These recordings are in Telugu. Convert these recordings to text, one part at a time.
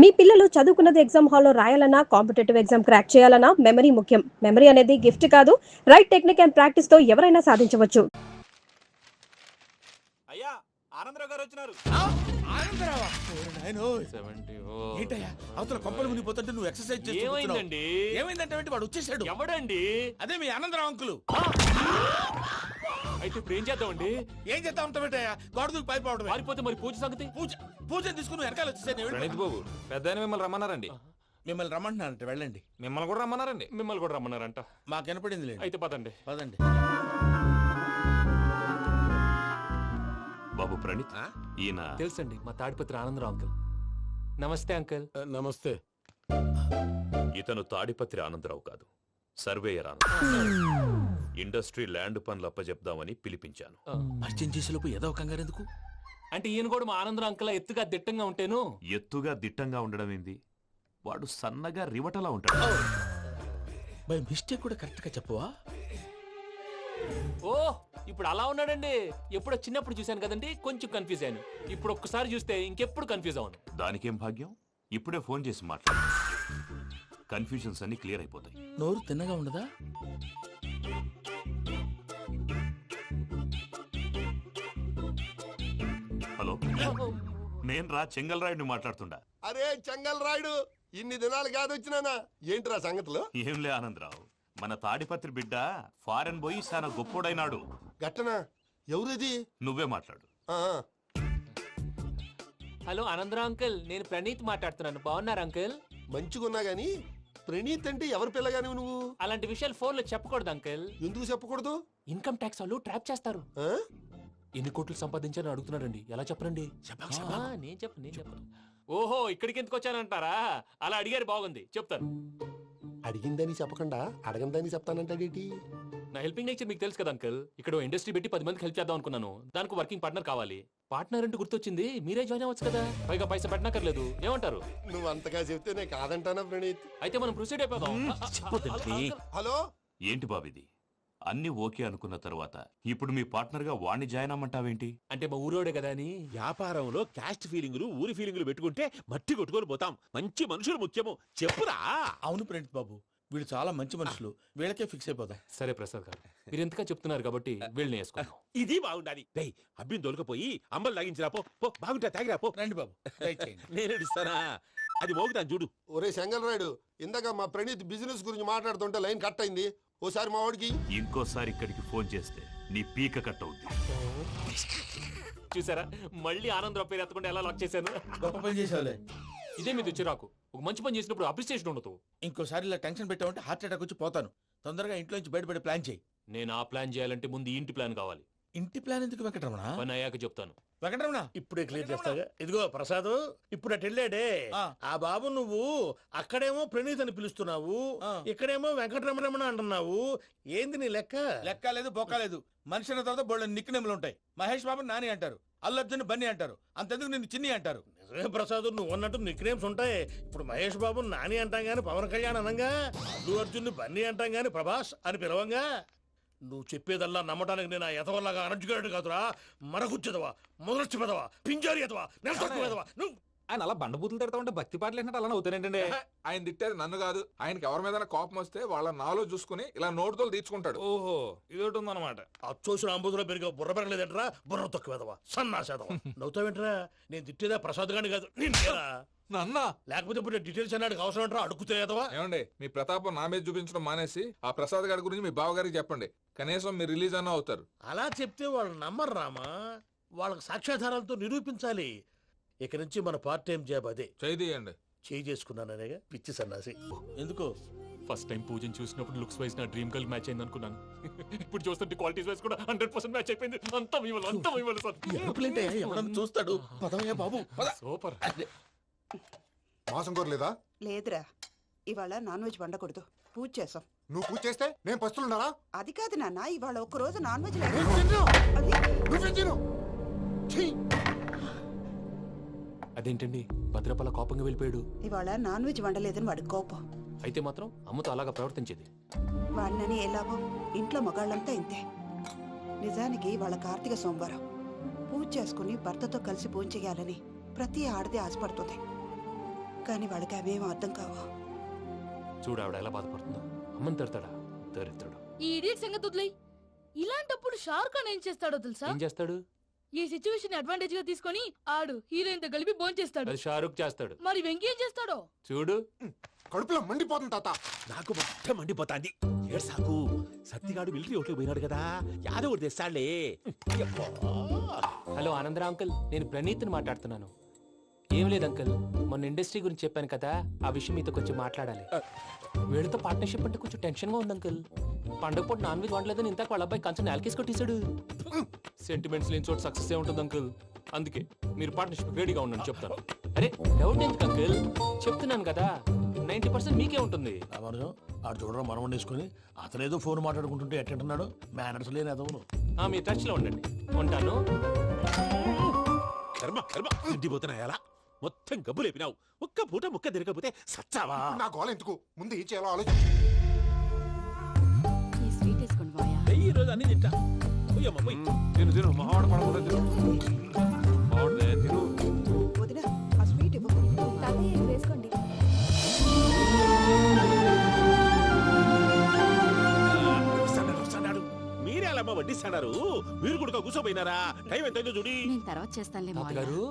మీ పిల్లలు చదువుకున్నది ఎగ్జామ్ హాల్లో రాయాలన్నా కాంపిటేటివ్ ఎగ్జామ్ క్రాక్ చేయాలన్నా మెమరీ ముఖ్యం. మెమరీ అనేది గిఫ్ట్ కాదు, రైట్ టెక్నిక్ అండ్ ప్రాక్టీస్ తో ఎవరైనా సాధించవచ్చు. అయ్యా ఆనందరావు గారు వచ్చినారు. ఆనందరావా? ఏంటయ్యా అవతల కొంపలు మునిగిపోతుంటే నువ్వు ఎక్సర్సైజ్ చేస్తున్నావు. ఏమైందండి? ఏమైందంటే వాడు వచ్చేసాడు. ఎవడండి? అదే మీ ఆనందరావు అంకులు. అయితే ఇప్పుడు ఏం చేద్దామండి? ఏం చేస్తా ఉంటావేటయ్యా? గోడ దూకి పైపోవడం. పారిపోతే మరి పూజ సంగతి? పూజ తీసుకుని వెనకాల వచ్చేసాను. ప్రణీత్ బాబు పెద్ద మిమ్మల్ని రమ్మన్నారండి. మిమ్మల్ని రమ్మంటున్నానంటే వెళ్ళండి. మిమ్మల్ని కూడా రమ్మన్నారండి. మిమ్మల్ని కూడా రమ్మన్నారంట. మాకు వినపడింది లేదు. అయితే పదండి. పదండి. బాబు ప్రణీత్, ఈయన తెలుసండి, మా తాడిపత్రి ఆనందరావు అంకుల్. నమస్తే అంకుల్. నమస్తే. ఇతను తాడిపత్రి ఆనందరావు కాదు, సర్వేయర్ ఆనందరావు. ఇండస్ట్రీ ల్యాండ్ పనులు అప్పచెప్దామని పిలిపించాను. పరిచయం చేసేలోపు ఏదో కంగారు ఎందుకు? అంటే ఈయన కూడా మా ఆనందరావు అంకుల్ ఎత్తుగా దిట్టంగా ఉంటేను. ఎత్తుగా దిట్టంగా ఉండడం ఏంది? వాడు సన్నగా రివటలా ఉంటాడు. బై మిస్టేక్ కూడా కరెక్ట్ గా చెప్పవా? ఓ ఇప్పుడు అలా ఉన్నాడండి. ఎప్పుడో చిన్నప్పుడు చూశాను కదండి, కొంచెం కన్ఫ్యూజ్ అయ్యాను. ఇప్పుడు ఒక్కసారి చూస్తే ఇంకెప్పుడు కన్ఫ్యూజ్ అవ్వను. దానికేం భాగ్యం, ఇప్పుడే ఫోన్ చేసి మాట్లాడు. కన్ఫ్యూజన్స్ అన్ని క్లియర్ అయిపోతాయి. నోరు తిన్నగా ఉండదా? హలో, నేను రా చెంగల్ రాయుడిని మాట్లాడుతుండా. అరే చెంగల్ రాయుడు, ఇన్ని దినాలు కాదు వచ్చినానా? ఏంట్రా సంగతులు? ఏంలే ఆనందరావు, మన తాడిపత్రి బిడ్డ ఫారెన్ పోయి చాలా గొప్పోడైనాడు. గట్టనా? ఎవరిది? నువ్వే మాట్లాడు. హలో ఆనందరావు అంకుల్, నేను ప్రణీత్ మాట్లాడుతున్నాను. బాగున్నారు అంకుల్? మంచిగున్నా గాని ప్రణీత్ అంటే ఎవరి పిల్లగాని నువ్వు? అలాంటి విషయాలు ఫోన్ లో చెప్పకూడదు అంకుల్. ఎందుకు చెప్పకూడదు? ఇన్కమ్ ట్యాక్స్ వాళ్ళు ట్రాప్ చేస్తారు. ఆ? ఎన్ని కోట్లు సంపాదించాలని అడుగుతున్నాడండి. ఎలా చెప్పరండి? నేను చెప్పను. ఓహో, ఇక్కడికి ఎందుకు వచ్చానంటారా? అలా అడిగారు, బాగుంది, చెప్తాను. అడిగిందని చెప్పకుండా అడగందని చెప్తానంటాడేటి? నా హెల్పింగ్ నేచర్ మీకు తెలుసు కదా అంకుల్. ఇక్కడ ఇండస్ట్రీ పెట్టి 10 మందికి హెల్ప్ చేద్దాం అనుకున్నాను. దానికి వర్కింగ్ పార్ట్నర్ కావాలి. పార్ట్నర్ అంటే గుర్తొచ్చింది, మీరే జాయిన్ అవ్వచ్చు కదా. పైగా పైసా పెట్టనక్కర్లేదు. ఏమంటారు? నువ్వు అంతగా చెప్తే నేను కాదంటానా ప్రణీత్? అయితే మనం ప్రొసీడ్ అయిపోదాం. హలో, ఏంటి బాబిది? అన్ని ఓకే అనుకున్న తర్వాత ఇప్పుడు మీ పార్ట్నర్ గా వాణ్ణి జాయిన్ అమ్మంటావేంటి? అంటే మా ఊరోడే కదా అని. వ్యాపారంలో క్యాస్ట్ ఫీలింగులు ఊరి ఫీలింగులు పెట్టుకుంటే మట్టి కొట్టుకొని పోతాం. మంచి మనుషులు ముఖ్యము. చెప్పురా. అవును ప్రణీత్ బాబు, వీళ్ళు చాలా మంచి మనుషులు. వీళ్ళకే ఫిక్స్ అయిపోతా. సరే ప్రసాద్ గారు, మీరు ఎంతగా చెప్తున్నారు కాబట్టి వీళ్ళని వేసుకున్నాం. ఇది బాగుండాలి. డై అబ్బిని దొలకపోయి అంబలు తాగించిరా పో. పో బాగుంటా తాగిరా పో. రండి బాబు, దయచేయండి. నేను ఇస్తానా? అది మోగుతాను చూడు. ఒరే చెంగల్ రాయుడు, ఇందాక మా ప్రణీత్ బిజినెస్ గురించి మాట్లాడుతుంటే లైన్ కట్ అయింది. ఓసారి మా వాడికి ఇంకోసారి ఇక్కడికి ఫోన్ చేస్తే నీ పీక కట్ అవుద్ది. చూసారా, మళ్ళీ ఆనందరావు పేరు ఎత్తకుండా ఎలా లాక్ చేశాను. గొప్ప పని చేసేవాళ్ళే. ఇదే మీద చిరాకు. ఒక మంచి పని చేసినప్పుడు అప్రిసియేషన్ ఉండదు. ఇంకోసారి ఇలా టెన్షన్ పెట్టామంటే హార్ట్ అటాక్ వచ్చి పోతాను. తొందరగా ఇంట్లో నుంచి బయటపడే ప్లాన్ చేయి. నేను ఆ ప్లాన్ చేయాలంటే ముందు ఇంటి ప్లాన్ కావాలి. ఇంటి ప్లాన్ ఎందుకు వెంకటరమణ? పని అయ్యాక చెప్తాను. వెంకటరమణ ఇప్పుడే క్లియర్ చేస్తాగా. ఇదిగో ప్రసాద్, ఇప్పుడు అటు వెళ్ళాడే ఆ బాబు, నువ్వు అక్కడేమో ప్రణీత్ అని పిలుస్తున్నావు, ఇక్కడేమో వెంకటరమణ అంటున్నావు. ఏంది నీ లెక్క? లెక్క లేదు, బొక్క లేదు. మనిషి అన్న తర్వాత బోళ్ళ నిక్నెములు ఉంటాయి. మహేష్ బాబు నాని అంటారు, అల్లు అర్జున్ బన్నీ అంటారు, అంతెందుకు నిన్ను చిన్ని అంటారు. నిజమే ప్రసాద్, నువ్వు అన్నట్టు నిక్ నేమ్స్ ఉంటాయి. ఇప్పుడు మహేష్ బాబు నాని అంటాం గాని పవన్ కళ్యాణ్ అనంగా, అల్లు అర్జున్ బన్నీ అంటాం గాని ప్రభాస్ అని పిలవంగా. నువ్వు చెప్పేదల్లా నమ్మటానికి నేను ఎతవల్లాగా అనర్జుకేటెడ్ కాదురా. మరగుచ్చదవా, మొదలచ్చి పెదవా, పింజారి ఎదవా, నెలసొక్కు పెదవా. నువ్వు ఆయన అలా బండబూతులు తిడతా ఉంటే భక్తి పాటలు ఏంటంటే అలా అవుతానంటే. ఆయన తిట్టేది నన్ను కాదు, ఆయనకి ఎవరి మీద కోపం వస్తే వాళ్ళ నాలో చూసుకుని ఇలా నోటుతో తీర్చుకుంటాడు. ఓహో, ఇదొకటి ఉందన్నమాట. అచ్చోసిన అంబుధులో పెరిగే బుర్ర పెరగలేదంటరా. బుర్ర తొక్కు వెదవా, సన్నాసేదవా. నవ్వుతావేంట్రా? నేను తిట్టేదా ప్రసాద్ గాని కాదు, నిన్నేరా. నన్నా? లేకపోతే ఇప్పుడు డీటెయిల్స్ అన్నాడు అవసరం అంటారా? అడుగుతాయేదవా. ఏమండి, మీ ప్రతాపం నా మీద చూపించడం మానేసి ఆ ప్రసాద్ గారి గురించి మీ బావగారికి చెప్పండి. కనీసం మీరు రిలీజ్ అన్న అవుతారు. అలా చెప్తే వాళ్ళు నమ్మరు రామా. వాళ్ళకి సాక్ష్యాధారాలతో నిరూపించాలి. ఇక నుంచి మన పార్ట్ టైం జాబ్ అదే. చేయండి. చేయి చేసుకున్నాననేగా పిచ్చి సన్నాసి. ఎందుకో ఫస్ట్ టైం పూజను చూసినప్పుడు లుక్స్ వైజ్ నా డ్రీమ్ గర్ల్ మ్యాచ్ అయింది అనుకున్నాను. ఇప్పుడు చూస్తుంటే క్వాలిటీస్ వైజ్ కూడా 100% మ్యాచ్ అయిపోయింది. అంతా మీ వల్ల సార్. ఎవడన్నా చూస్తాడు. పదవయ్యా బాబు, పద. సూపర్. మాసం కోరలేదా? లేదురా, ఇవాళ నాన్ వెజ్ వండకూడదు. పూజ చేసాం. నువ్వు పూజ చేస్తే నేను పస్తులున్నారా? అది కాదు నాన్న, ఇవాళ ఒక్కరోజు నాన్ వెజ్ అదేంటండి భద్రపల కోపంగా వెళ్ళిపోయాడు? ఇవాళ నాన్ వెజ్ వండలేదని వాడి కోపం. అయితే మాత్రం అమ్మతో అలాగా ప్రవర్తించేది. వాడినని ఎలాగో ఇంట్లో మగాళ్ళంతా ఇంతే. నిజానికి వాళ్ళ కార్తీక సోమవారం పూజ చేసుకుని భర్తతో కలిసి పూజ చేయాలని ప్రతి ఆడది ఆశపడుతుంది. కానీ వాళ్ళకి అవేం అర్థం కావు. చూడు ఆవిడ ఎలా బాధపడుతుందో. అమ్మని తిడతాడా దరిద్రుడు. ఈ ఇడియట్ సంగతి వదిలేయ్. ఇలాంటప్పుడు షారుఖ్ ఖాన్ ఏం చేస్తాడో తెలుసా? ఏం చేస్తాడు? ఈ సిచ్యువేషన్ అడ్వాంటేజ్ గా తీసుకొని ఆడు హీరోయిన్ తో కలిపి బోన్ చేస్తాడు. అది షారుఖ్ చేస్తాడు. మరి వెంకీ ఏం చేస్తాడో చూడు. కడుపులో మండిపోతుంది తాత. నాకు మొత్తం మండిపోతాంది. ఏడు సాకు సత్తిగాడు మిలిటరీ ఓట్లు పోయినాడు కదా, యాదవ్ ఒకటి తెస్తాడులే. హలో ఆనందరా అంకుల్, నేను ప్రణీత్ని మాట్లాడుతున్నాను. ఏం లేదు అంకుల్, మొన్న ఇండస్ట్రీ గురించి చెప్పాను కదా, ఆ విషయం మీతో కొంచెం మాట్లాడాలి. వీళ్ళతో పార్ట్నర్షిప్ అంటే కొంచెం టెన్షన్ గా ఉంది అంకుల్. పండగ పూట నాన్ వెజ్ వండలేదని ఇంతకు వాళ్ళ అబ్బాయి కంచెం నేలకేసి కొట్టేశాడు. సెంటిమెంట్స్ లేని చోట సక్సెస్ ఏ ఉంటుంది అంకుల్. అందుకే మీరు పార్ట్నర్షిప్ రెడీగా ఉండండి చెప్తాను. అరే డౌట్ ఎందుకు అంకుల్, చెప్తున్నాను కదా 90% మీకే ఉంటుంది. రామానుజం ఆడు చూడడం మనం వండేసుకుని అతనేదో ఫోన్ మాట్లాడుకుంటుంటే ఎట్టంటున్నాడు. మేనర్స్ లేని అదవును. మీ టచ్ లో ఉండండి. ఉంటాను. కర్మ కర్మ తిండిపోతున్నాయా? మొత్తం గబ్బు లేపినావు. ఒక్క పూట ముక్క తిరగకపోతే సచ్చావా? నా గోల ఎందుకు, ముందు ఏం చేయాలో ఆలోచించు. ఈ స్వీట్ వేసుకోండి బాయా. ఈ రోజు అన్ని తింటా. పోయమ్మ పోయి. తిను తిను మావాడ పడకుండా తిను. మావాడే తిను. వదిన ఆ స్వీట్ ఇవ్వు. వేసుకోండి. వస్తాడు. మీరే అలా వడ్డిస్తాడారు. మీరు కూడా కూర్చోపోయినారా? టైం ఎంతైందో చూడి. నేను తర్వాత చేస్తానులే తాతగారు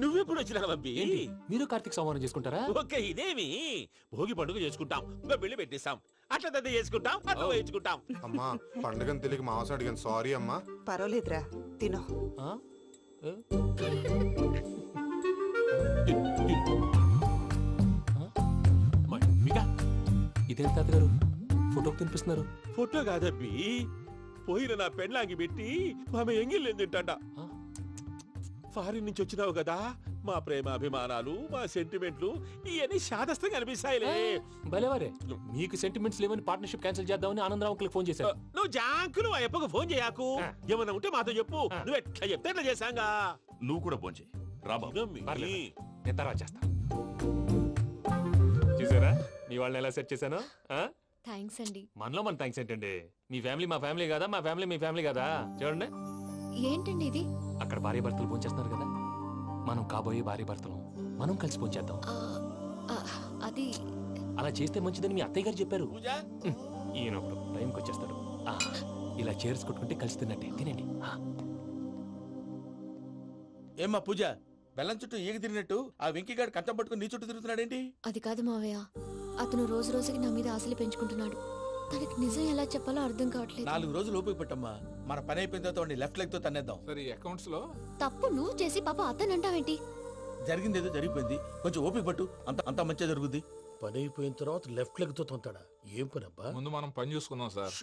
నువ్వెప్పుడు వచ్చినా బంబి? ఏంటి మీరు కార్తీక్ సంహారం చేసుకుంటారా? ఓకే, ఇదేమి భోగి పండుగ చేసుకుంటాం, ఇంకా పెళ్లి పెట్టేస్తాం, అట్లా దద్ద చేసుకుంటాం, అట్లా వేయించుకుంటాం. అమ్మా పండుగని తెలియక మాంసం అడిగాను, సారీ అమ్మా. పర్వాలేదురా, తినో. ఆ? ఏ? ఇదేంటి తాతగారు ఫోటోకి తినిపిస్తున్నారు? ఫోటో కాదబ్బి, పోయిన నా పెళ్ళాంగి పెట్టి ఆమె ఎంగిల్లేం తింటాడ. ఫారిన్ నుంచి వచ్చినావు కదా, మా ప్రేమ అభిమానాలు, మా సెంటిమెంట్లు ఇవన్నీ శాదస్తంగా అనిపిస్తాయిలే. భలేవారే, మీకు సెంటిమెంట్స్ లేవని పార్ట్నర్షిప్ క్యాన్సిల్ చేద్దామని ఆనందరావు అంకుల్ ఫోన్ చేశారు. నువ్వు జాంకులు ఆ అప్పకు ఫోన్ చేయకు. ఏమన్నా ఉంటే మాతో చెప్పు. నువ్వు ఎట్లా చెప్తే ఎట్లా చేశాంగా. నువ్వు కూడా ఫోన్ చేయి రా బాబు. పర్లేదు, నేను తర్వాత చేస్తా. చూసారా మీ వాళ్ళని ఎలా సెట్ చేశాను? థ్యాంక్స్ అండి. మనలో మన థ్యాంక్స్ ఏంటండి? మీ ఫ్యామిలీ మా ఫ్యామిలీ కదా, మా ఫ్యామిలీ మీ ఫ్యామిలీ కదా. చూడండి, ఏంటండి ఇది? అక్కడ భార్య భర్తలు పోంచేస్తున్నారు కదా, మనం కాబోయే భార్య భర్తలు మనం కలిసి పోంచేద్దాం. అది అలా చేస్తే మంచిదని మీ అత్తయ్య గారు చెప్పారు. పూజ ఈయన ఒకడు టైంకి వచ్చేస్తాడు. ఇలా చేర్స్ కొట్టుకుంటే కలిసి తిన్నట్టే. తినండి. ఏమ్మా పూజ, బెల్లం చుట్టూ ఈగ తిరిగినట్టు ఆ వెంకీగాడు కంచం పట్టుకుని నీ చుట్టూ తిరుగుతున్నాడేంటి? అది కాదు మావయ్య, అతను రోజు రోజుకి నా మీద ఆశలు పెంచుకుంటున్నాడు. తనకి నిజం ఎలా చెప్పాలో అర్థం కావట్లేదు. 4 రోజులు ఓపిక పట్టమ్మా, మన పని అయిపోయిన తర్వాత వాడిని లెఫ్ట్ లెగ్ తో తన్నేద్దాం. సరే అకౌంట్స్ లో తప్పు నువ్వు చేసి పాప అతను అంటావేంటి? జరిగింది ఏదో జరిగిపోయింది, కొంచెం ఓపిక పట్టు, అంత మంచిగా జరుగుద్ది. పని అయిపోయిన తర్వాత లెఫ్ట్ లెగ్ తో తొంతాడా? ఏం పని అబ్బా? ముందు మనం పని చూసుకుందాం సార్.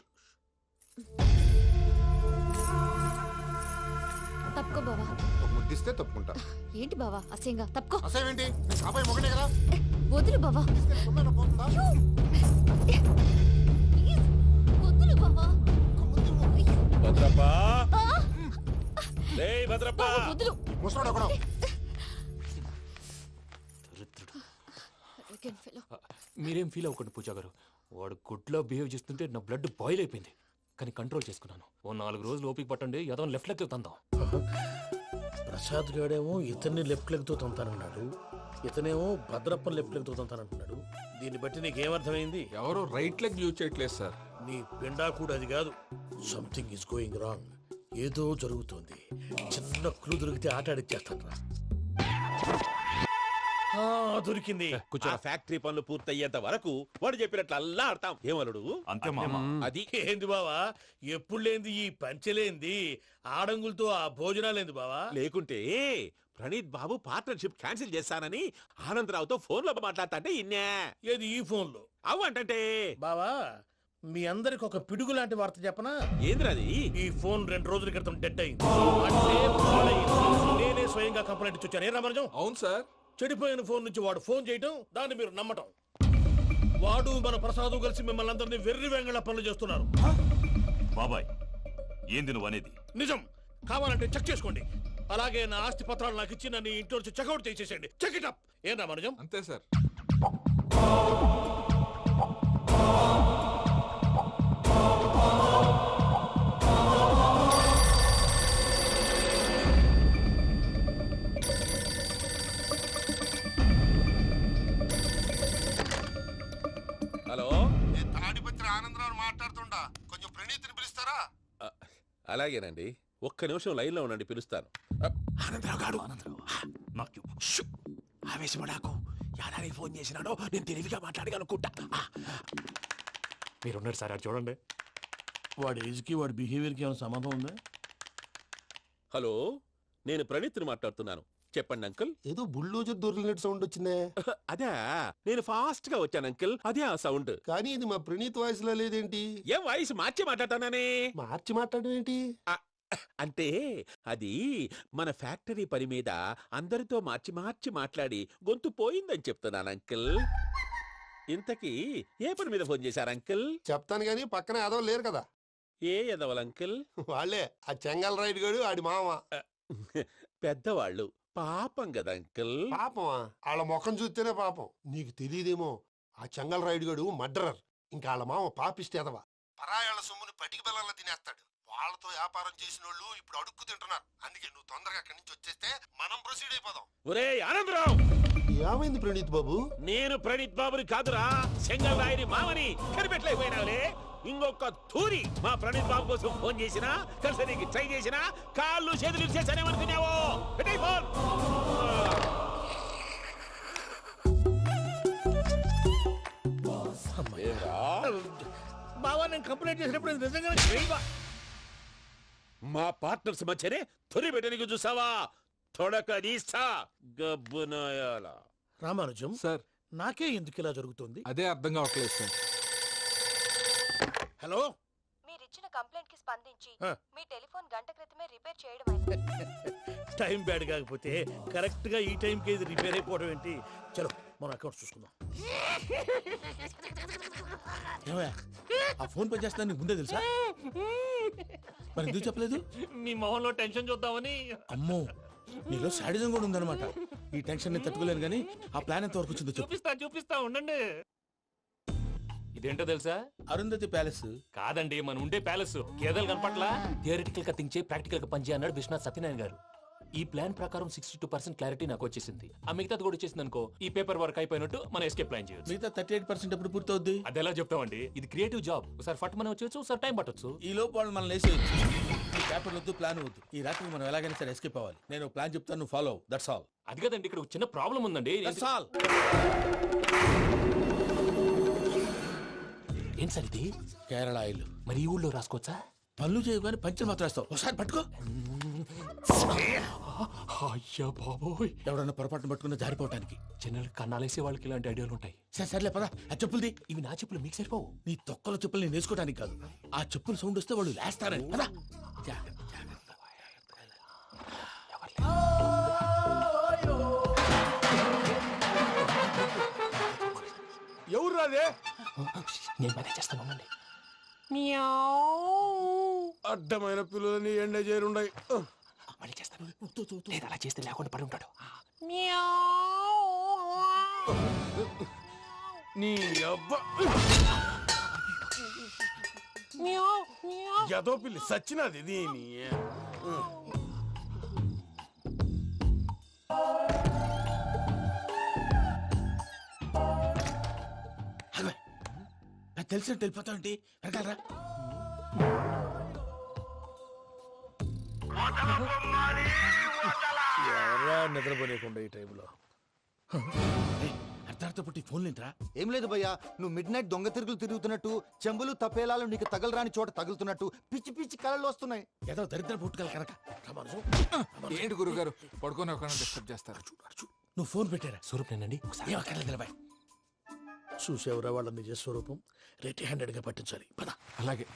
తప్పుకో బావా. ఒక ముద్దిస్తే తప్పుకుంటా. ఏంటి బావా అసహ్యంగా? తప్పుకో. అసేమేంటి, కాబోయే మొగనే కదా. వదులు బావా. తొమ్మిది పోతుందా? వదులు బావా. భద్రప్పా, భద్రప్పా, వదులు. ముసలోడు ఒకడు. మీరేం ఫీల్ అవ్వకండి పూజా గారు. వాడు గుడ్లో బిహేవ్ చేస్తుంటే నా బ్లడ్ బాయిల్ అయిపోయింది, కానీ కంట్రోల్ చేసుకున్నాను. ఓ 4 రోజులు ఓపిక పట్టండి, ఏదో లెఫ్ట్ లెగ్ తందాం. ప్రసాద్ గాడేమో ఇతన్ని లెఫ్ట్ లెగ్ తో తొంతానన్నాడు, ఇతనేమో భద్రప్ప లెఫ్ట్ లెగ్ తో తొంతానంటున్నాడు. దీన్ని బట్టి నీకేమర్థమైంది? ఎవరు రైట్ లెగ్ యూజ్ చేయట్లేదు సార్. నీ పిండా కూడా అది కాదు. Something is going wrong. ఏదో జరుగుతోంది. చిన్న క్లూ దొరికితే ఆట ఆడిచ్చేస్తాను రా. దొరికింది. ఆ ఫ్యాక్టరీ పనులు పూర్తయ్యేంత వరకు వాడు చెప్పినట్లు అల్లా ఆడతాం. ఏమలుడు? అంతే మామ. అది ఏంది బావా, ఎప్పుడు లేంది ఈ పంచలేంది, ఆడంగులతో ఆ భోజనాలేంది బావా? లేకుంటే ప్రణీత్ బాబు పార్ట్నర్షిప్ క్యాన్సిల్ చేస్తానని ఆనందరావుతో ఫోన్ లో మాట్లాడతాంటే ఇన్నే. ఏది ఈ ఫోన్ లో? అవ్వంటే బావా, మీ అందరికి ఒక పిడుగు లాంటి వార్త చెప్పనా? ఏంద్రది? ఈ ఫోన్ 2 రోజుల క్రితం డెడ్ అయింది. అంటే పాడైంది. నేనే స్వయంగా కంప్లైంట్ ఇచ్చాను. ఏ రామరాజం? అవును సార్. చెడిపోయిన ఫోన్ నుంచి వాడు ఫోన్ చేయటం, దాన్ని మీరు నమ్మటం. వాడు మన ప్రసాదు కలిసి మిమ్మల్ని అందరినీ వెర్రి వెంగళ పనులు చేస్తున్నారు. బాబాయ్ ఏంది నువ్వు అనేది? నిజం. కావాలంటే చెక్ చేసుకోండి. అలాగే నా ఆస్తి పత్రాలు నాకు ఇచ్చి నన్ను ఇంట్లో నుంచి చెక్అౌట్ చేసేసేయండి. Check it up. ఏం రామరాజం? అంతే సార్. అలాగేనండి, ఒక్క నిమిషం లైన్లో ఉండండి, పిలుస్తాను. ఆనందరావు గాడు నాకు ఆవేశపడాకు. యాదానికి ఫోన్ చేసినాడో నేను తెలివిగా మాట్లాడగలనుకుంటా. మీరున్నారు సార్, అది చూడండి. వాడి ఏజ్కి వాడి బిహేవియర్కి ఏమైనా సంబంధం ఉందా? హలో, నేను ప్రణీత్ని మాట్లాడుతున్నాను. చెప్పండి అంకుల్. ఏదో బుల్డోజర్ దొరికినట్టు సౌండ్ వచ్చిందే. అదే, నేను ఫాస్ట్ గా వచ్చాను అంకుల్, అదే ఆ సౌండ్. కానీ ఇది మా ప్రణీత్ వాయిస్ లో లేదేంటి? ఏం వాయిస్ మార్చి మాట్లాడతానని? మార్చి మాట్లాడడం ఏంటి? అంటే అది మన ఫ్యాక్టరీ పని మీద అందరితో మార్చి మార్చి మాట్లాడి గొంతు పోయిందని చెప్తున్నాను అంకుల్. ఇంతకీ ఏ పని మీద ఫోన్ చేశారు అంకుల్? చెప్తాను గానీ పక్కన ఏదో లేరు కదా. ఏ ఎదవల్ అంకుల్? వాళ్ళే ఆ చెంగల్ రైడ్ గడు ఆడి మామ. పెద్దవాళ్ళు, పాపం కదా అంకుల్. పాపమా? వాళ్ళ ముఖం చూస్తేనే పాపం. నీకు తెలియదేమో, ఆ చెంగల్ రైడ్ గడు మర్డరర్. ఇంకా వాళ్ళ మామ పాపిస్తేదవా. పరాయాళ్ళ సొమ్ముని పటికి బెల్లంలో తినేస్తాడు. వాళ్ళతో వ్యాపారం చేసిన వాళ్ళు ఇప్పుడు అడుక్కు తింటున్నారు. అందుకే నువ్వు తొందరగా అక్కడి నుంచి వచ్చేస్తే మనం ప్రొసీడ్ అయిపోదాం. ఒరే ఆనందరావు! ఏమైంది ప్రణీత్ బాబు? నేను ప్రణీత్ బాబుని కాదురా, సెంగల్ రాయని మామని. కనిపెట్టలేకపోయినావులే. ఇంకొక తూరి మా ప్రణీత్ బాబు కోసం ఫోన్ చేసినా, కలిసి ట్రై చేసినా కాళ్ళు చేతులు చేశానేమనుకున్నావో. పెట్టేయ్ ఫోన్. బావా, నేను కంప్లైంట్ చేసినప్పుడు ఇది నిజంగానే చేయవా? మా పార్ట్నర్స్ మధ్యనే తొలి పెట్టడానికి చూసావా? తొడక నీస్తా గబ్బునాయాల. రామానుజం సార్, నాకే ఎందుకు ఇలా జరుగుతుంది? అదే అర్థం కావట్లేదు సార్. హలో, మీరిచ్చిన కంప్లైంట్ కి స్పందించి ఆ. మీ టెలిఫోన్ గంట క్రితమే రిపేర్ చేయడం టైం బ్యాడ్ కాకపోతే కరెక్ట్ గా ఈ టైంకి ఇది రిపేర్ అయిపోవడం ఏంటి? చలో మన అకౌంట్ చూసుకుందాం. ఏమయ్య, ఆ ఫోన్ పని చేస్తున్నా నీకు ముందే తెలుసా? మరి ఎందుకు చెప్పలేదు? మీ మొహంలో టెన్షన్ చూద్దామని. అమ్మో, నీలో శాడిజం కూడా ఉందన్నమాట. ఈ టెన్షన్ నేను తట్టుకోలేను కానీ ఆ ప్లాన్ ఎంత వరకు వచ్చిందో చెప్పు. చూపిస్తా ఉండండి. ఇదేంటో తెలుసా? అరుంధతి ప్యాలెస్ కాదండి, మన ఉండే ప్యాలెస్. గేదెలు కనపట్లా? థియరిటికల్ గా థింక్ చేయి, ప్రాక్టికల్ గా పనిచేయ అన్నాడు విశ్వనాథ్ సత్యనారాయణ గారు. ఈ ప్లాన్ ప్రకారం 62% క్లారిటీ నాకు వచ్చేసింది. ఆ మిగతాది కూడా వచ్చేసింది అనుకో, ఈ పేపర్ వర్క్ అయిపోయినట్టు మనం ఎస్కేప్ ప్లాన్ చేయొచ్చు. మిగతా 38% ఎప్పుడు పూర్తవుద్ది? అది ఎలా చెప్తామండి? ఇది క్రియేటివ్ జాబ్. ఒకసారి ఫట్ మనం వచ్చేచ్చు, ఒకసారి టైం పట్టొచ్చు. ఈ లోపు వాళ్ళు మనం లేసేయచ్చు. ఈ పేపర్ వద్దు, ప్లాన్ వద్దు. ఈ రాత్రి మనం ఎలాగైనా సరే ఎస్కేప్ అవ్వాలి. నేను ప్లాన్ చెప్తాను, నువ్వు ఫాలో. That's all. అది కదండి, ఇక్కడ ఒక చిన్న ప్రాబ్లం ఉందండి. That's all. ఏం సార్ ఇది? కేరళ ఆయిల్. మరి ఈ ఊళ్ళో రాసుకోవచ్చా? పనులు చేయగానే పంచర్ మాత్రం వేస్తావు. ఒకసారి పట్టుకో. అయ్యా బాబోయ్, ఎవడన్నా పొరపాటున పట్టుకున్న జారిపోవటానికి. జనరల్ కన్నాలేసే వాళ్ళకి ఇలాంటి ఐడియాలు ఉంటాయి. సర్లే పదా, ఆ చెప్పులది. ఇవి నా చెప్పులు, మీకు సరిపోవు. నీ తొక్కల చెప్పులు నేను వేసుకోవడానికి కాదు, ఆ చెప్పులు సౌండ్ వస్తే వాళ్ళు లేస్తారని. పదా. ఎవరు రాదే? నేను మేనేజ్ చేస్తాను, ఉండండి. అడ్డమైన పిల్లలని ఎండ చేరుండయి. మళ్ళీ చేస్తాను. లేదు, అలా చేస్తే లేకుండా పడి ఉంటాడు. నీ అబ్బా ఎదో పిల్లి సచ్చినది దీని. నాకు తెలిసినట్టు వెళ్ళిపోతావంటి. వెనకాలరా. ఎవరా నిద్రపోలేకుండా ఈ టైంలో? అర్ధార్థ పుట్టి ఫోన్ లేంట్రా. ఏం లేదు భయ్యా, నువ్వు మిడ్ నైట్ దొంగ తిరుగులు తిరుగుతున్నట్టు, చెంబులు తపేలాలు నీకు తగలరాని చోట తగులుతున్నట్టు పిచ్చి పిచ్చి కళలు వస్తున్నాయి. ఏదో దరిద్ర పుట్టుకల కనుక. ఏంటి గురుగారు పడుకొని ఒక డిస్టర్బ్ చేస్తారు? నువ్వు ఫోన్ పెట్టారా? స్వరూప్ నేనండి. ఏం అక్కర్లేదు నిలబాయ్. చూసేవరా వాళ్ళ నిజ స్వరూపం. రెట్టి హ్యాండెడ్ గా పట్టించాలి. పద. అలాగే.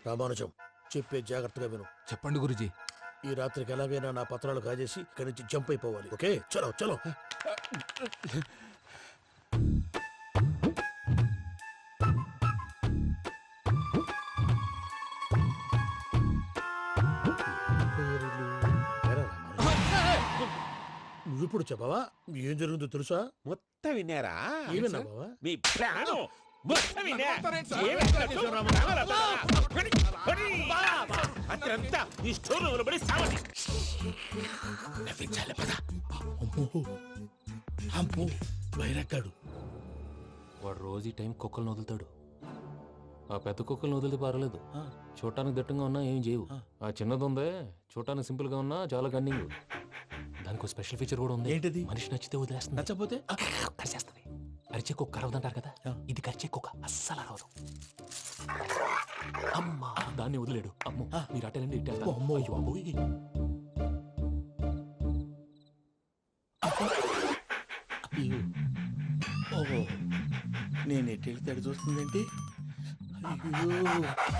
రామానుజం, చెప్పే జాగ్రత్తగా విను. చెప్పండి గురుజీ. ఈ రాత్రికి ఎలాగైనా నా పత్రాలు కాజేసి ఇక్కడి నుంచి జంప్ అయిపోవాలి. ఓకే, చలో చలో. ఇప్పుడు చెప్పవా ఏం జరుగుతుందో తెలుసా? మొత్తం విన్నారా? ఏమన్నా బావా? మీ ప్లాను మొత్తం విన్నా. అతనంతా ఈ స్టోర్ రూమ్ లో పడి సావండి. నవ్వించాలి పద. అమ్మో బైరక్కాడు. వాడు రోజు ఈ టైం కుక్కలను వదులుతాడు. ఆ పెద్ద కుక్కలను వదిలితే పర్లేదు, చూడటానికి దట్టంగా ఉన్నా ఏం చేయవు. ఆ చిన్నది ఉందే చూడటానికి సింపుల్ గా ఉన్నా చాలా కన్నింగ్. దానికి ఒక స్పెషల్ ఫీచర్ కూడా ఉంది. ఏంటిది? మనిషి నచ్చితే వదిలేస్తుంది, నచ్చపోతే కరిచేస్తుంది. అరిచే కుక్క అరవదంటారు కదా, ఇది కరిచే కుక్క అస్సలు అరవదు. అమ్మా దాన్ని వదిలేడు. అమ్మో మీరు అటెండి ఇట్టేస్తారు. అమ్మో. అయ్యో అబ్బోయ్. ఓహో నేను ఎటు వెళ్తాడు చూస్తుందేంటి? అయ్యో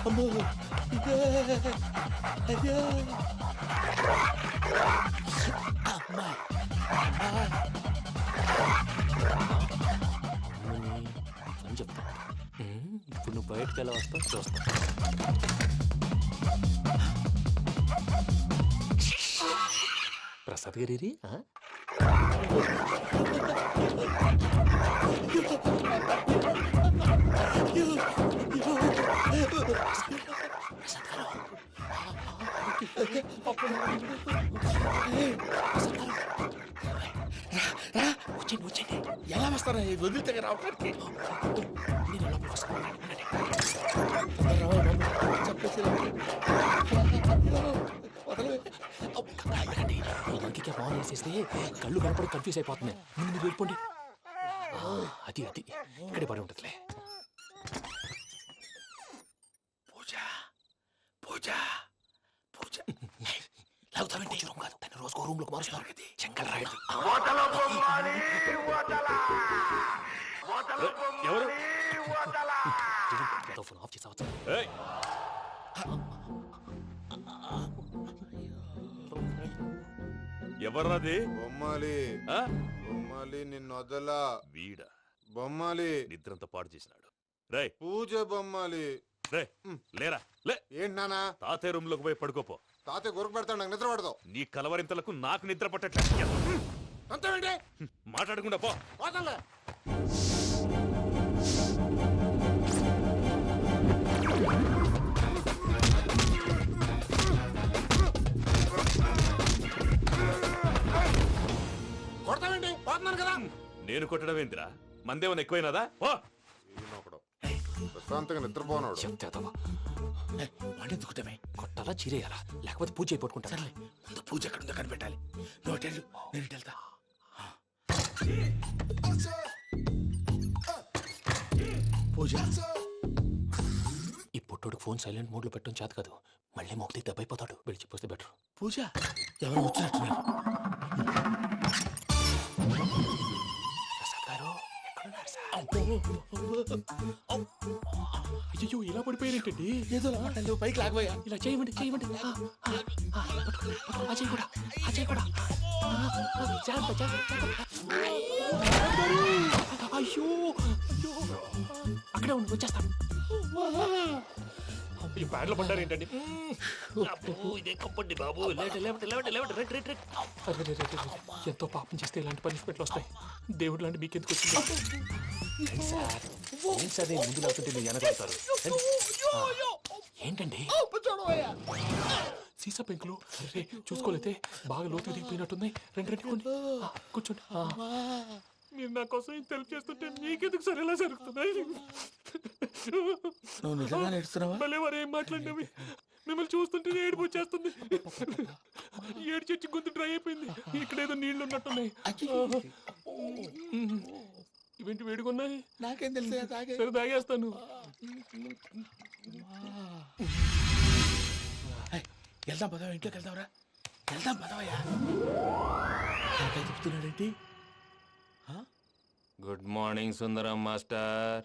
అమ్మో అయ్యో అమ్మా అని చెప్తా. ఇప్పుడు నువ్వు బయటకు ఎలా వస్తావు చూస్తా. ప్రసాద్ గారి వచ్చండి వచ్చండి. ఎలా వస్తారా వదిలితే రావడానికి? ఇంకే బాగా వేసేస్తే కళ్ళు కనపడి కన్ఫ్యూజ్ అయిపోతున్నాయి. ముందు మీరు వెళ్ళిపోండి. అది అది ఇక్కడే పడి ఉంటుందిలే. పూజ పూజ పూజ లాగుతామంటే రూమ్ కాదు, తన రోజుకో రూమ్ లోకి మారుస్తున్నారు కదా. శంకర్ రాయుడు ఎవరు? ఫోన్ ఆఫ్ చేసావచ్చు. ఎవర్రాది? బొమ్మాలి ఆ? బొమ్మాలి నిన్ను వదలా. వీడా బొమ్మాలి నిద్రంతా పాడు చేసినాడు. రై పూజ బొమ్మాలి. రే లేరా లే. ఏంటి నానా? తాతయ్య రూమ్ లోకి పోయి పడుకోపో. తాతయ్య గురకు పెడతాడు, నాకు నిద్ర పడదు. నీ కలవరింతలకు నాకు నిద్ర పట్టట్లేదు. అంతేంటి? మాట్లాడకుండా పో. పోతాలే. కొడతావేంటి? పోతున్నాను కదా. నేను కొట్టడం ఏందిరా? మందేమన్నా ఎక్కువైనదా? ఓ ప్రశాంతంగా నిద్రపోనాడు. వాడెందుకుంటామే? కొట్టాలా చీరేయాలా లేకపోతే పూజ అయిపోట్టుకుంటా. సర్లే ముందు పూజ ఎక్కడుందో కనిపెట్టాలి. నువ్వు అటెండు, నేను ఇటు వెళ్తా. పూజ ఈ పుట్టోడు ఫోన్ సైలెంట్ మోడ్ లో పెట్టడం చేత కాదు, మళ్ళీ మొక్కి దెబ్బైపోతాడు. విడిచిపోతే బెటర్. పూజ ఎవరు వచ్చినట్టున్నారు? ప్రసాద్ గారు ఎక్కడున్నారు సార్? అయ్యో ఇలా పడిపోయారేంటండి? ఏదో మాటలు పైకి లాగబోయా. ఇలా చేయమండి చేయమండి. అజయ్ కూడా అజయ్ కూడా జాగ్రత్త జాగ్రత్త. అయ్యో అయ్యో అక్కడే ఉండి వచ్చేస్తాను. ఈ బ్యాడ్లో పడ్డారు ఏంటండి? ఇదే కప్పండి బాబు. ఎంతో పాపం చేస్తే ఇలాంటి పనిష్మెంట్లు వస్తాయి. దేవుడు లాంటి మీకెందుకు వచ్చింది? సార్ ముందు లేకుంటే మీరు వెనకాడతారు. ఏంటండి సీసా పెంకులు? చూసుకోలేతే బాగా లోతు దిగిపోయినట్టున్నాయి. రెండు రెండు కూర్చోండి. మీరు నా కోసం ఇంత హెల్ప్ చేస్తుంటే మీకెందుకు సరే ఎలా జరుగుతున్నాయి? నువ్వు నిజంగా నేర్చుతున్నావా? మళ్ళీ వారు ఏం మాట్లాడినవి మిమ్మల్ని చూస్తుంటే ఏడుపు వచ్చేస్తుంది. ఏడ్చి గొంతు డ్రై అయిపోయింది. ఇక్కడ ఏదో నీళ్లు ఉన్నట్టున్నాయి. ఇవేంటి వేడుకున్నాయి? నాకేం తెలుసు? సరే తాగేస్తాను. వెళ్దాం పదవా, ఇంట్లోకి వెళ్దాంరా. వెళ్దాం పదవయ్యా. నాకై చెప్తున్నాడేంటి? గుడ్ మార్నింగ్ సుందరం మాస్టర్.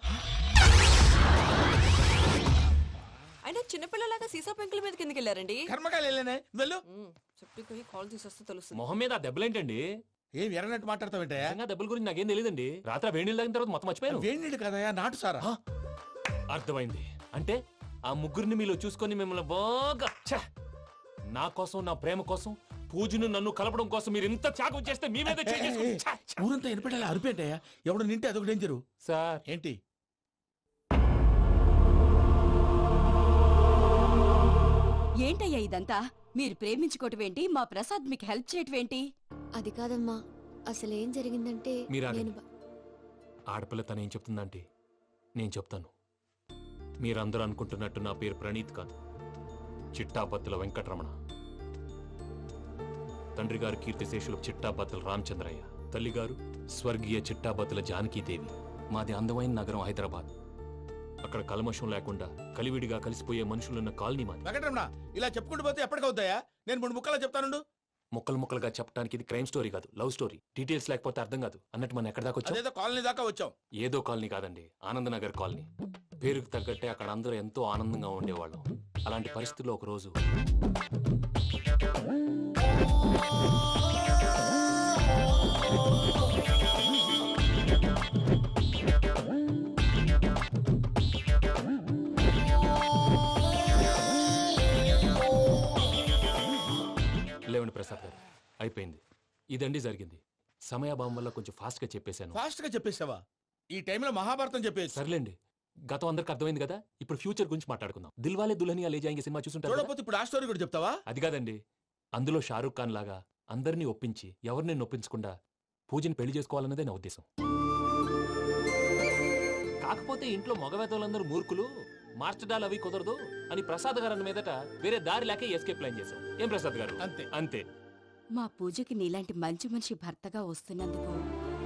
అయినా చిన్నపిల్లలాగా సీసా పెంకుల మీద కిందకి వెళ్ళారండి. కర్మకాయలు వెళ్ళానే వెళ్ళు. చెప్పి కాల్ తీసేస్తే తెలుస్తుంది. మొహం మీద ఆ దెబ్బలేంటండి? ఏం ఎర్రనట్టు మాట్లాడతావేంటయా? దెబ్బల గురించి నాకేం తెలియదండి. రాత్రి వేడి నీళ్ళు తాగిన తర్వాత మొత్తం మర్చిపోయాను. వేడి నీళ్ళు కదయా, నాటు సారా. అర్థమైంది. అంటే ఆ ముగ్గురిని మీలో చూసుకొని మిమ్మల్ని బాగా నా కోసం నా ప్రేమ కోసం పూజను నన్ను కలపడం కోసం మీరు ఇంత త్యాగం చేస్తే మీ మీద ఊరంతా ఎనపెట్టాలి అరిపేటయ్యా ఎవడు నింటే అదొక డేంజరు సార్. ఏంటి ఏంటయ్యా ఇదంతా? మీరు ప్రేమించుకోవటం ఏంటి? మా ప్రసాద్ మీకు హెల్ప్ చేయటం ఏంటి? అది కాదమ్మా, అసలు ఏం జరిగిందంటే మీరు నేను ఆడపిల్ల తనేం చెప్తుందంటే నేను చెప్తాను. మీరందరూ అనుకుంటున్నట్టు నా పేరు ప్రణీత్ కాదు, చిట్టాపత్తుల వెంకటరమణ. తండ్రి గారు కీర్తిశేషులు చిట్టాపత్తుల రామచంద్రయ్య, తల్లిగారు స్వర్గీయ చిట్టాపత్తుల జానకీదేవి. మాది అందమైన నగరం హైదరాబాద్. అక్కడ కల్మషం లేకుండా కలివిడిగా కలిసిపోయే మనుషులున్న కాలనీ మాది. వెంకటరమణ ఇలా చెప్పుకుంటూ పోతే ఎప్పటికవుతాయా? నేను 3 ముక్కలా చెప్తాను. ముక్కలు ముక్కలుగా చెప్పడానికి ఇది క్రైమ్ స్టోరీ కాదు, లవ్ స్టోరీ. డీటెయిల్స్ లేకపోతే అర్థం కాదు. అన్నట్టు మనం ఎక్కడ దాకా వచ్చాం? ఏదో కాలనీ దాకా వచ్చాం. ఏదో కాలనీ కాదండి, ఆనందనగర్ కాలనీ. పేరుకు తగ్గట్టే అక్కడ అందరూ ఎంతో ఆనందంగా ఉండేవాళ్ళం. అలాంటి పరిస్థితుల్లో ఒకరోజు లేవండి ప్రసాద్ గారు, అయిపోయింది. ఇదండి జరిగింది. సమయాభావం వల్ల కొంచెం ఫాస్ట్ గా చెప్పేశాను. ఫాస్ట్ గా చెప్పేసావా? ఈ టైంలో మహాభారతం చెప్పేసి. సర్లేండి, గతం అందరికి అర్థమైంది కదా. ఇప్పుడు ఫ్యూచర్ గురించి మాట్లాడుకుందాం. దిల్వాలే దుల్హనియా లే జాయేంగే సినిమా చూసుంటారు. చూడకపోతే ఇప్పుడు ఆ స్టోరీ కూడా చెప్తావా? అది కాదండి, అందులో షారూక్ ఖాన్ లాగా అందరినీ ఒప్పించి ఎవరిని నొప్పించకుండా పూజని పెళ్లి చేసుకోవాలన్నదే నా ఉద్దేశం. కాకపోతే ఇంట్లో మగవేతలందరూ మూర్ఖులు, మార్చడాలు అవి కుదరదు అని ప్రసాద్ గారు అన్న మీదట వేరే దారి లేక ఎస్కేప్ ప్లాన్ చేశాం. ఏం ప్రసాద్ గారు? అంతే అంతే. మా పూజకి నీలాంటి మంచి మనిషి భర్తగా వస్తున్నందుకు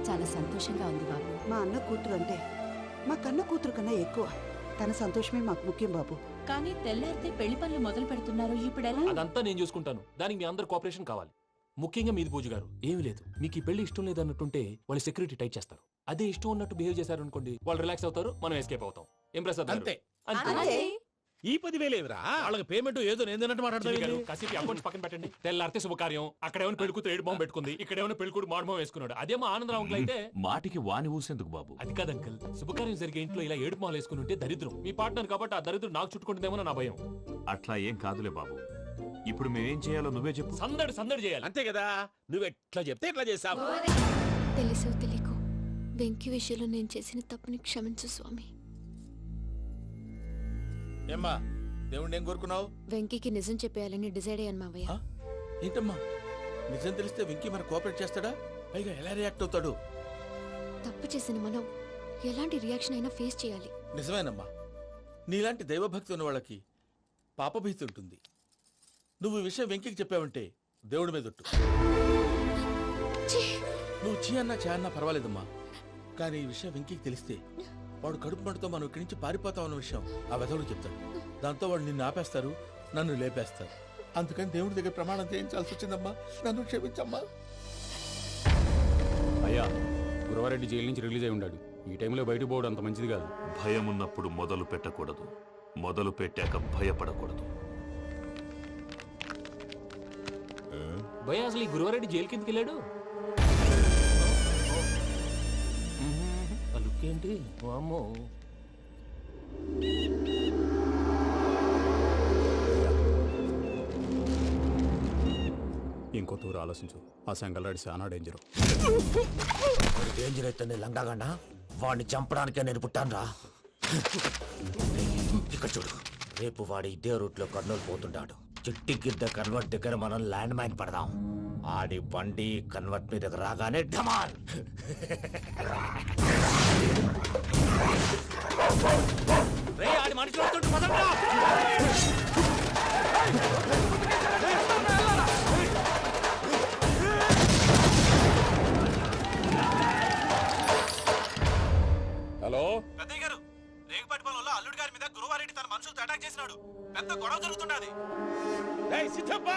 చాలా సంతోషంగా ఉంది బాబు. మా అన్న కూతురు అంటే మా కన్న కూతురు కన్నా ఎక్కువ. తన సంతోషమే మాకు ముఖ్యం బాబు. కానీ తెల్లారితే పెళ్లి పనులు మొదలు పెడుతున్నారు, ఇప్పుడెలా? అదంతా నేను చూసుకుంటాను. దానికి మీ అందరు కోఆపరేషన్ కావాలి. ముఖ్యంగా మీది పూజ గారు. ఏమీ లేదు, మీకు ఈ పెళ్లి ఇష్టం లేదు అన్నట్టుంటే వాళ్ళు సెక్యూరిటీ టైట్ చేస్తారు. అదే ఇష్టం ఉన్నట్టు బిహేవ్ చేశారు అనుకోండి, వాళ్ళు రిలాక్స్ అవుతారు, మనం ఎస్కేప్ అవుతాం. ఏం ప్రసాద్ గారు? అంతే. అంతే. ఈ 10,000 ఏమిరా? వాళ్ళకి పేమెంట్ ఏదో నేందన్నట్టు మాట్లాడతాను. కాసేపు అకౌంట్స్ పక్కన పెట్టండి. తెల్లారితే శుభకార్యం. అక్కడ ఏమైనా పెళ్ళికూతురు ఏడు బాంబు పెట్టుకుంది, ఇక్కడ ఏమైనా పెళ్ళికూడు మాడుమో వేసుకున్నాడు. అదేమో ఆనందరావు అంకుల్ అయితే మాటికి వాని ఊసేందుకు బాబు? అది కాదు అంకుల్, శుభకార్యం జరిగే ఇంట్లో ఇలా ఏడు మాలు వేసుకుని ఉంటే దరిద్రం. మీ పార్ట్నర్ కాబట్టి ఆ దరిద్రం నాకు చుట్టుకుంటుందేమో నా భయం. అట్లా ఏం కాదులే బాబు. ఇప్పుడు మేమేం చేయాలో నువ్వే చెప్పు. సందడి సందడి చేయాలి. అంతే కదా, నువ్వు ఎట్లా చెప్తే ఎట్లా చేస్తావు. తెలుసో తెలియకో వెంకీ విషయంలో నేను చేసిన తప్పుని క్షమించు స్వామి. ఏమ్మా దేవుణ్ణి ఏం కోరుకున్నావు? వెంకీకి నిజం చెప్పేయాలని డిసైడ్ అయ్యాను మావయ్య. ఏంటమ్మా నిజం తెలిస్తే వెంకీ మన కోఆపరేట్ చేస్తాడా? పైగా ఎలా రియాక్ట్ అవుతాడు? తప్పు చేసిన మనం ఎలాంటి రియాక్షన్ అయినా ఫేస్ చేయాలి. నిజమేనమ్మా, నీలాంటి దైవభక్తి ఉన్న వాళ్ళకి పాపభీతి ఉంటుంది. నువ్వు ఈ విషయం వెంకీకి చెప్పావంటే దేవుడి మీద ఒట్టు. నువ్వు చీ అన్నా చా అన్నా పర్వాలేదమ్మా, కానీ ఈ విషయం వెంకీకి తెలిస్తే వాడు కడుపు మంటతో మనం ఇక్కడి నుంచి పారిపోతాం అన్న విషయం ఆ వెధవుడు చెప్తాడు. దాంతో వాడు నిన్ను ఆపేస్తారు, నన్ను లేపేస్తారు. అందుకని దేవుడి దగ్గర ప్రమాణం చేయించాల్సి వచ్చిందమ్మా, నన్ను క్షమించమ్మా. అయ్యా, గురవారెడ్డి జైలు నుంచి రిలీజ్ అయి ఉన్నాడు. ఈ టైంలో బయటకు పోవడం అంత మంచిది కాదు. భయం ఉన్నప్పుడు మొదలు పెట్టకూడదు, మొదలు పెట్టాక భయపడకూడదు. భయ అసలు ఈ గురువారెడ్డి జైలు కిందకి వెళ్ళాడు. ఏంటి వామ్మో. ఇంకో తూరు ఆలోచించు. ఆ సంగల్రాడి చాలా డేంజర్. డేంజర్ అయితే లంగాగండ వాడిని చంపడానికే నేను పుట్టాను రా. ఇక్కడ చూడు, రేపు వాడి ఇదే రూట్ లో కర్నూలు పోతుంటాడు. చిట్టి గిద్ద కన్వర్ట్ దగ్గర మనం ల్యాండ్ మైన్ పడదాం. ఆడి బండి కన్వర్ట్ మీద రాగానే ఢమాన్. ఆడి మనుషులు వస్తుంటే పదండ్రా. హలో పెద్దయ్య గారు, రేగుపాటి పొలంలో అల్లుడి గారి మీద గురువారెడ్డి తన మనుషులతో అటాక్ చేసినాడు. పెద్ద గొడవ జరుగుతున్నది. సిద్ధప్ప,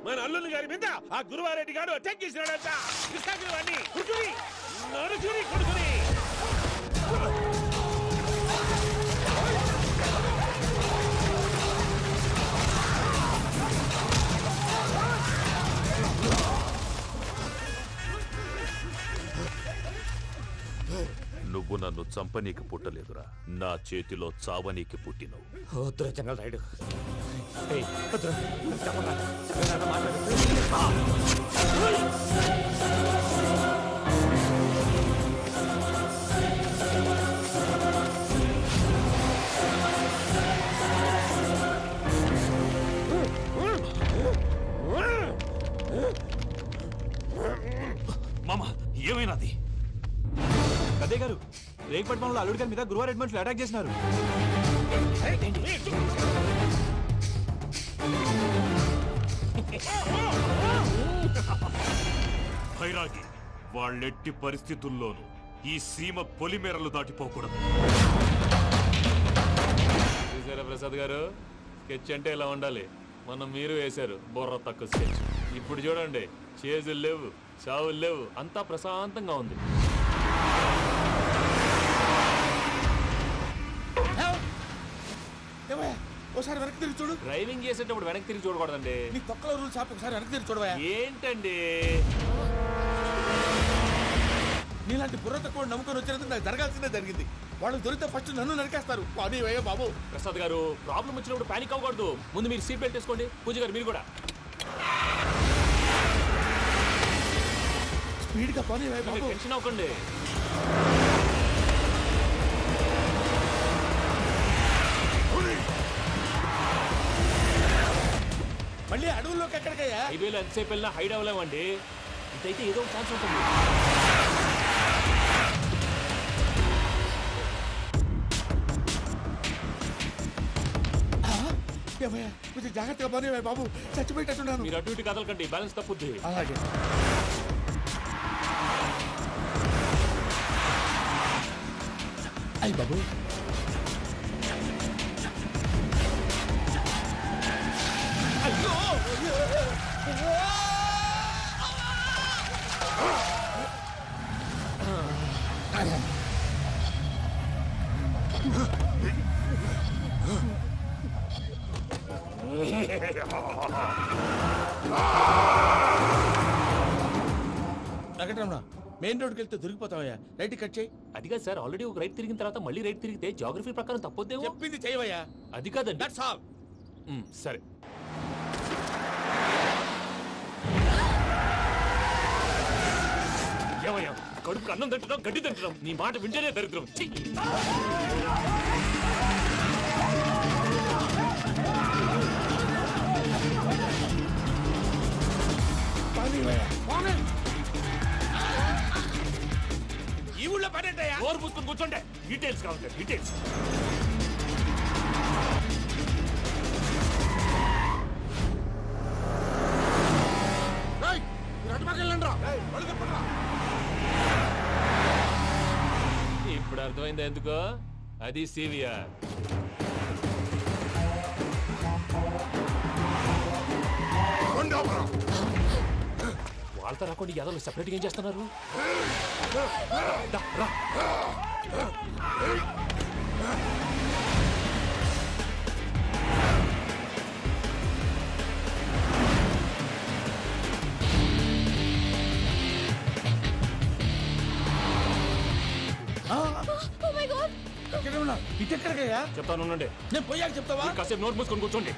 మన అల్లుని గారి మీద ఆ గురువారెడ్డి గారు అటాక్ చేసినాడంట. కృష్ణాగిరి కొడుకుని నడుచుని కొడుకుని. నువ్వు నన్ను చంపనీకి పుట్టలేదురా, నా చేతిలో చావనీకి పుట్టినవు. వద్దురా జంగల్ రైడ్, ఏయ్, వద్దురా. చెప్పరా. ఏదైనా మాట్లాడు. మామ ఏమైనాది? అదే గారు రేగపట్నంలో అల్లుడి గారి మీద గురువారెడ్డి మనుషులు అటాక్ చేసినారు. భైరాగి వాళ్ళెట్టి పరిస్థితుల్లోనూ ఈ సీమ పొలిమేరలు దాటిపోకూడదు. చూసారా ప్రసాద్ గారు, స్కెచ్ అంటే ఇలా ఉండాలి. మనం మీరు వేశారు బుర్ర తక్కువ స్కెచ్. ఇప్పుడు చూడండి, చేజులు లేవు, చావులు లేవు, అంతా ప్రశాంతంగా ఉంది. ఒకసారి వెనక్కి తిరిగి చూడు. డ్రైవింగ్ చేసేటప్పుడు వెనక్కి తిరిగి చూడకూడదండి. నీ తొక్కలో రూల్స్ ఆపి ఒకసారి వెనక్కి తిరిగి చూడవా. ఏంటండి నీలాంటి బుర్ర తక్కువ నమ్ముకొని వచ్చినందుకు నాకు జరగాల్సిందే జరిగింది. వాళ్ళు దొరికితే ఫస్ట్ నన్ను నరికేస్తారు. పని వయ్యా బాబు. ప్రసాద్ గారు, ప్రాబ్లం వచ్చినప్పుడు పానిక్ అవ్వకూడదు. ముందు మీరు సీట్ బెల్ట్ వేసుకోండి. పూజ గారు మీరు కూడా స్పీడ్గా పని వయ్యా బాబు. టెన్షన్ అవ్వకండి. మళ్ళీ అడవుల్లోకి ఎక్కడికయ్యా? హైవేలో ఎంతసేపు వెళ్ళినా హైడ్ అవ్వలేమండి. ఇదైతే ఏదో ఒక ఛాన్స్ ఉంటుంది. కొంచెం జాగ్రత్తగా పని వయ్యా బాబు. చచ్చిపోయేటట్టున్నాను. మీరు అటు ఇటు కదలకండి, బ్యాలెన్స్ తప్పుద్ది. అలాగే. అయ్యి బాబు. అయ్యో వెంకటరమణ, మెయిన్ రోడ్కి వెళ్తే దొరికిపోతావయ్యా. రైట్ కట్ చేయి. అది కాదు సార్, ఆల్రెడీ ఒక రైట్ తిరిగిన తర్వాత మళ్ళీ రైట్ తిరిగితే జాగ్రఫీ ప్రకారం తప్పొద్దేమో. చెప్పింది చేయవయ్యా. అది కాదండి. That's all. సరే. ఏమయ్యా, కడుపుకు అన్నం తింటున్నాం, గడ్డి తింటున్నాం. నీ మాట వింటేనే దరిద్రం. ఛీ! ఈ ఊళ్ళో పడేటయ్యా. ఓరు పుస్తకం కూర్చోండి. డీటెయిల్స్ కావాలి, డీటెయిల్స్. ఇప్పుడు అర్థమైందా ఎందుకో? అది సివిఆర్. వాళ్ళతో రాకుండా యాదవ్ సెపరేట్గా ఏం చేస్తున్నారు? రా. ఇటెక్కడికయ్యా? చెప్తాను ఉండండి. నేను పోయాక చెప్తావా? కాసేపు నోట్ మూసుకొని కూర్చోండి.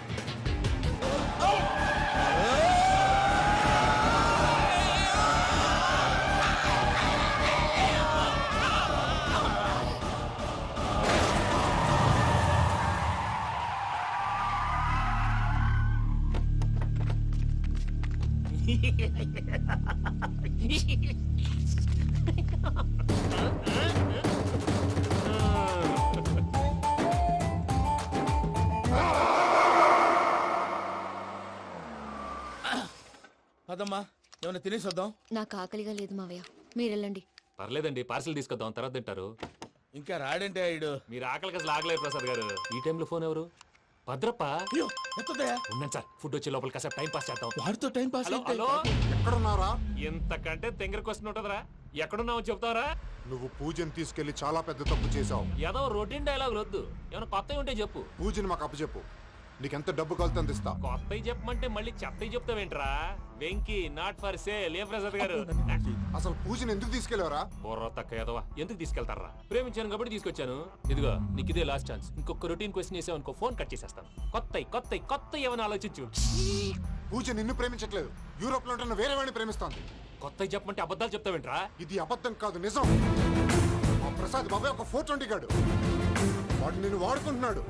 పదమ్మా, ఏమైనా తినేసి వద్దాం. నాకు ఆకలిగా లేదు మావయ్య, మీరు వెళ్ళండి. పర్లేదండి, పార్సిల్ తీసుకొద్దాం, తర్వాత తింటారు. ఇంకా రాడంటే ఆయుడు. మీరు ఆకలికి అసలు ఆగలేదు ప్రసాద్ గారు. ఈ టైంలో ఫోన్ ఎవరు? భద్రప్ప. ఉన్నాను సార్, ఫుడ్ వచ్చే లోపల కాసేపు టైం పాస్ చేద్దాం. వాడితో టైం పాస్. హలో, ఎక్కడున్నారా? ఇంతకంటే తెంగర క్వశ్చన్ ఉంటుందిరా. ఎక్కడున్నావు చెప్తావరా? నువ్వు పూజని తీసుకెళ్లి చాలా పెద్ద తప్పు చేశావు. ఏదో రొటీన్ డైలాగ్ వద్దు, ఏమైనా కొత్తవి ఉంటే చెప్పు. పూజని మాకు అప్పచెప్పు. నీకెంత డబ్బు కలితే అందిస్తా. కొత్తవి చెప్పమంటే మళ్ళీ చెత్తవి చెప్తావేంట్రా? Venky not for sale. ఏ ప్రసాద్ గారు అసలు పూజని ఎందుకు తీసుకెళ్లేవరా? బుర్ర తక్క ఏదవా, ఎందుకు తీసుకెళ్తారా? ప్రేమించాను కాబట్టి తీసుకొచ్చాను. ఇదిగో నీకు ఇదే లాస్ట్ ఛాన్స్. ఇంకొక రొటీన్ క్వశ్చన్ చేసావు అనుకో, ఫోన్ కట్ చేసేస్తాను. కొత్త ఏమైనా ఆలోచించు. పూజ నిన్ను ప్రేమించట్లేదు, యూరోప్ లో ఉంటున్న వేరే వాడిని ప్రేమిస్తోంది. కొత్తవి చెప్పమంటే అబద్ధాలు చెప్తావేంట్రా? ఇది అబద్ధం కాదు, నిజం. మా ప్రసాద్ బాబాయ్ ఒక 420 గాడు, వాడు నిన్ను వాడుకుంటున్నాడు.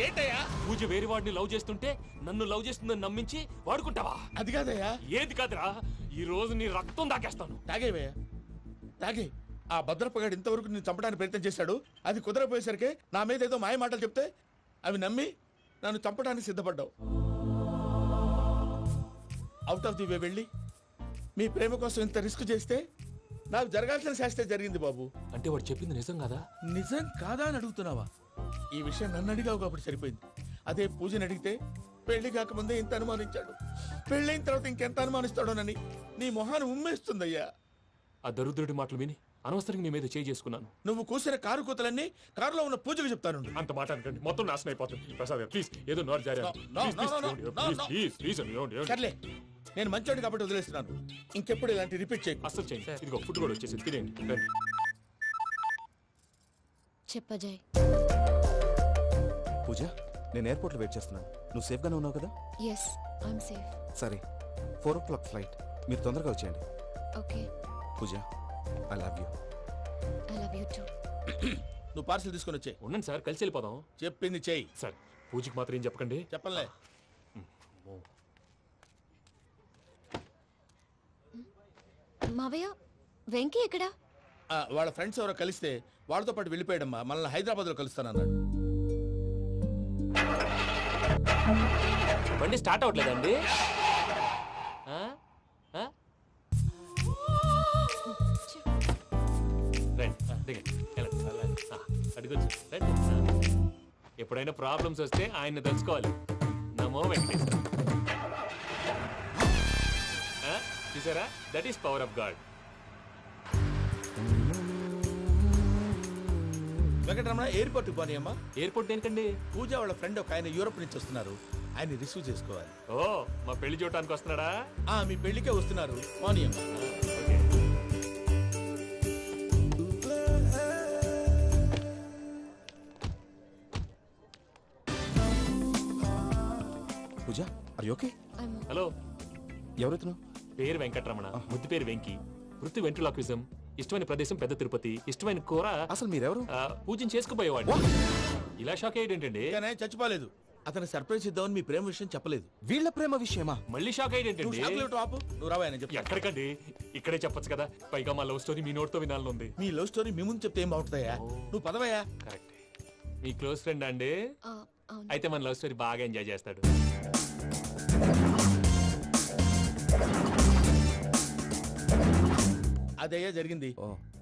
ఏంటయ్యా? పూజ వేరే వాడిని లవ్ చేస్తుంటే నన్ను లవ్ చేస్తుందని నమ్మించి వాడుకుంటావా? అది కాదయ్యా. ఏది కాదురా, ఈ రోజు నీ రక్తం దాకేస్తాను. తాగేవయ్యా, తాగే. ఆ భద్రపగాడు ఇంతవరకు నేను చంపడానికి ప్రయత్నం చేశాడు. అది కుదరపోయేసరికి నా మీద ఏదో మాయ మాటలు చెప్తే అవి నమ్మి నన్ను చంపడానికి సిద్ధపడ్డావు. అవుట్ ఆఫ్ ది వే వెళ్ళి మీ ప్రేమ కోసం ఇంత రిస్క్ చేస్తే నాకు జరగాల్సిన శాస్త్రే జరిగింది బాబు. అంటే వాడు చెప్పింది నిజం కదా? నిజం కాదా అని అడుగుతున్నావా? ఈ విషయం నన్ను అడిగావు కాబట్టి సరిపోయింది. అదే పూజని అడిగితే పెళ్లి కాకముందే ఇంత అనుమానించాడు, పెళ్ళైన తర్వాత ఇంకెంత అనుమానిస్తాడోనని నీ మొహాన్ని ఉమ్మేస్తుందయ్యా. ఆ దరిద్రుడి మాటలు విని అనవసరంగా నీ మీద చేయి చేసుకున్నాను. నువ్వు కూసిన కారు కూతలన్నీ కారులో ఉన్న పూజకు చెప్తాను. అంత మాట అనకండి, మొత్తం నాశనం అయిపోతుంది. ప్రసాద్ ప్లీజ్, ఏదో నోరు జారీ. సర్లే, నేను మంచోడు కాబట్టి వదిలేస్తున్నాను. ఇంకెప్పుడు ఇలాంటి రిపీట్ చేయి. అస్సలు చేయండి. ఇదిగో ఫుడ్ కూడా వచ్చేసి తినేయండి. రండి. చెప్పజాయ్. పూజ, నేను ఎయిర్పోర్ట్లో వెయిట్ చేస్తున్నాను. నువ్వు సేఫ్గానే ఉన్నావు కదా? Yes, I'm safe. సరే, 4 o'clock ఫ్లైట్. మీరు తొందరగా వచ్చేయండి. Okay. Pooja, I love you. I love you too. నువ్వు పార్సల్ తీసుకొని వచ్చే. ఉండండి సార్, కలిసి వెళ్ళిపోదాం. చెప్పింది చెయ్యి. సార్, పూజకి మాత్రం ఏం చెప్పకండి. చెప్పలే. మావయ్య, వెంకీ ఎక్కడా? వాళ్ళ ఫ్రెండ్స్ ఎవరో కలిస్తే వాళ్ళతో పాటు వెళ్ళిపోయాడమ్మా. మనల్ని హైదరాబాద్లో కలుస్తానన్నాడు. బండి స్టార్ట్ అవ్వట్లేదండి. అడుగొచ్చు. ఎప్పుడైనా ప్రాబ్లమ్స్ వస్తే ఆయన్ని తెలుసుకోవాలి. నమో వెంకటేశ్వర. చూసారా, that is power of God. Venkataramana, airport పోనీ అమ్మా. ఎయిర్పోర్ట్ దేనికండి? పూజ వాళ్ళ ఫ్రెండ్ ఒక ఆయన యూరోప్ నుంచి వస్తున్నారు, ఆయన రిసీవ్ చేసుకోవాలి. ఓ, మా పెళ్లి చూడటానికి వస్తున్నాడా? మీ పెళ్లికే వస్తున్నారు. పోనీ అమ్మా. పూజ, ఆర్ యు ఓకే? హలో, ఎవరైతును? పేరు వెంకటరమణ, ముద్దు పేరు వెంకీ, వృత్తి వెంట్రులాక్విజం, ఇష్టమైన ప్రదేశం పెద్ద తిరుపతి, ఇష్టమైన కూర. అసలు మీరెవరు? పూజను చేసుకుపోయేవాడు. ఇలా షాక్ అయ్యేటండి. చచ్చిపోలేదు. అతను సర్ప్రైజ్ ఇద్దామని మీ ప్రేమ విషయం చెప్పలేదు. వీళ్ళ ప్రేమ విషయమా? మళ్ళీ షాక్ అయ్యేటండి. నువ్వు రావా? ఎక్కడికండి, ఇక్కడే చెప్పొచ్చు కదా. పైగా మా లవ్ స్టోరీ మీ నోట్తో వినాలని ఉంది. మీ లవ్ స్టోరీ మీ ముందు చెప్తే ఏం బాగుంటుందయ్యా? నువ్వు పదవయ్యా. కరెక్ట్. మీ క్లోజ్ ఫ్రెండ్ అండి? అయితే మన లవ్ స్టోరీ బాగా ఎంజాయ్ చేస్తాడు. అదయ్యా జరిగింది.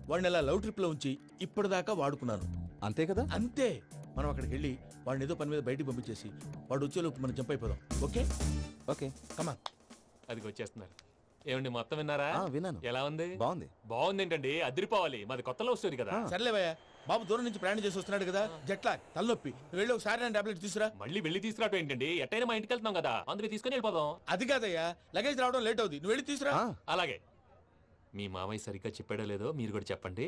వాడిని అలా లవ్ ట్రిప్ లో ఉంచి ఇప్పటిదాకా వాడుకున్నాను. అంతే కదా? అంతే. మనం అక్కడికి వెళ్ళి వాడిని ఏదో పని మీద బయటికి పంపించేసి వాడు వచ్చేలోపు మనం జంప్ అయిపోదాం. ఓకే ఓకే, కమాన్. అది వచ్చేస్తున్నారు. ఏమండి, మొత్తం విన్నారా? విన్నాను. ఎలా ఉంది? బాగుంది. బాగుంది ఏంటండి, అదిరిపోవాలి. మాది కొత్త లవ్ స్టోరీ కదా. సర్లేవయ్యా, బాబు దూరం నుంచి ప్రయాణం చేసి వస్తున్నాడు కదా, జట్లా తలనొప్పి. వెళ్ళి ఒకసారి టాబ్లెట్ తీసుకురా. మళ్ళీ వెళ్ళి తీసుకురావటం ఏంటండి? ఎట్టైనా మా ఇంటికి వెళ్తున్నాం కదా, అందుకే తీసుకుని వెళ్ళిపోదాం. అది కాదయ్యా, లగేజ్ రావడం లేట్ అవుతుంది. నువ్వు వెళ్ళి తీసుకురా. అలాగే. మీ మామయ్య సరిగ్గా చెప్పాడో లేదో మీరు కూడా చెప్పండి.